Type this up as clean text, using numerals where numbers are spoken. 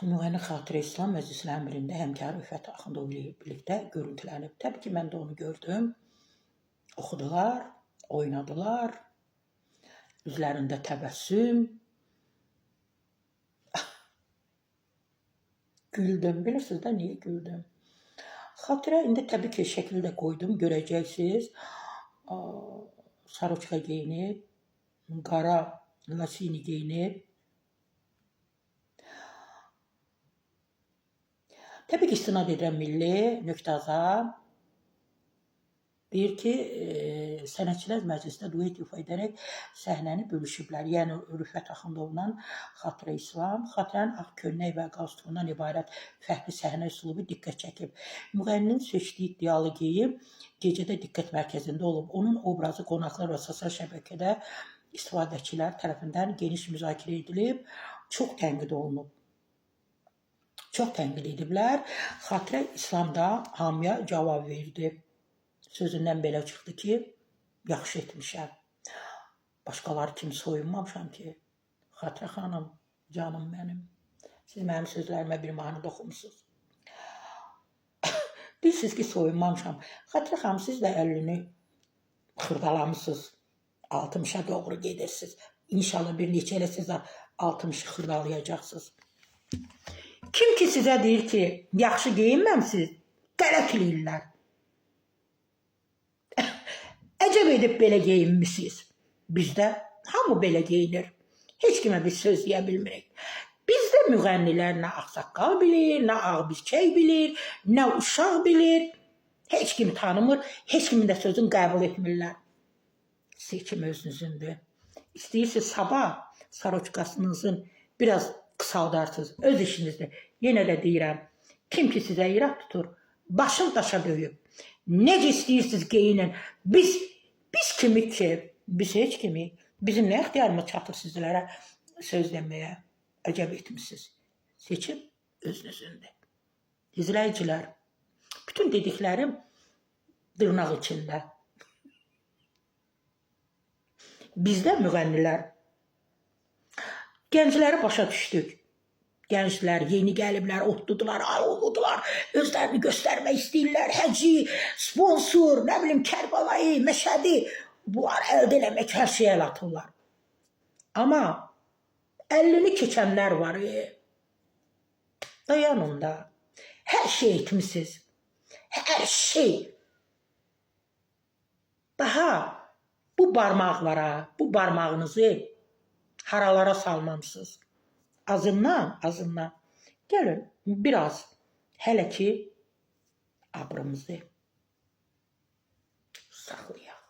Müğənni Xatirə İslam məclisinin əmrində həmkarı Rüfət Axundov ilə birlikdə görüntülənib. Təbii ki, mən də onu gördüm. Oxudular, oynadılar. Üzlərində təbəssüm. Güldüm. Bilirsiniz də niyə güldüm? Xatirə indi təbii ki, şəkildə qoydum. Görəcəksiniz. Saroçka geyinib, qara lasini geyinib. Təbii ki, istinad edirəm milli.az-a. Deyir ki, sənətçilər məclisində duet ifa edərək səhnəni bölüşüblər. Yəni, Rüfət Axundovla Xatirə İslam. Xatirənin ağ köynək və qalstuğundan ibarət fərqli səhnə üslubu diqqət çəkib. Müğənninin seçdiyi iddialı geyim gecədə diqqət mərkəzində olub. Onun obrazı qonaqlar və sosial şəbəkədə istifadəçilər tərəfindən geniş müzakirə edilib, çox tənqid olunub. Çox tənqid ediblər. Xatirə İslam da hamıya cavab verdi. Sözündən belə çıxdı ki, yaxşı etmişəm. Başqaları kimi soyunmamışam ki. Xatirə xanım, canım mənim. Siz mənim sözlərimə bir mahnı oxumusunuz. Deyirsiniz ki, soyunmamışam. Xatirə xanım, siz də 50-ni xırdalamısınız. 60-a doğru gedirsiniz. İnşallah bir neçə ilə siz 60-ı xırdalayacaqsınız. Kim ki sizə deyir ki, yaxşı geyinməmsiniz, qələt eləyirlər. Əcəb edib belə geyinmişsiniz. Bizdə hamı belə geyinir. Heç kimə bir söz deyə bilmirik. Bizdə müğənnilər nə ağsaqqal bilir, nə ağbirçək bilir, nə uşaq bilir. Heç kimi tanımır, heç kimin də sözünü qəbul etmirlər. Seçim özünüzündür. İstəyirsiniz sabah saroçkasınızın biraz qısaldarsınız, öz işinizdir. Yenə də deyirəm, kim ki sizə irad tutur, başın daşa döyüb. Necə istəyirsiniz geyinin. Biz kimi ki, biz heç kimi, bizim nə ixtiyarımız çatır sizlərə söz deməyə, əcəb etmişsiniz. Seçim özünüzündür. İzləyicilər, bütün dediklərim dırnaq içində. Bizdə müğənnilər gəncləri başa düşdük. Gənclər yeni gəliblər, otdudular, alovludular, özlərini göstərmək istəyirlər, həci, sponsor, nə bilim, Kərbalayı, Məşədi, bunlar əldə eləmək, hər şeyə əl atırlar. Amma 50-ni keçənlər var. Dayanın da, hər şey etmişsiniz, hər şey. Daha bu barmaqlara, bu barmağınızı haralara salmamışsınız. Azından. Gəlin, biraz hələ ki abrımızı saxlayaq.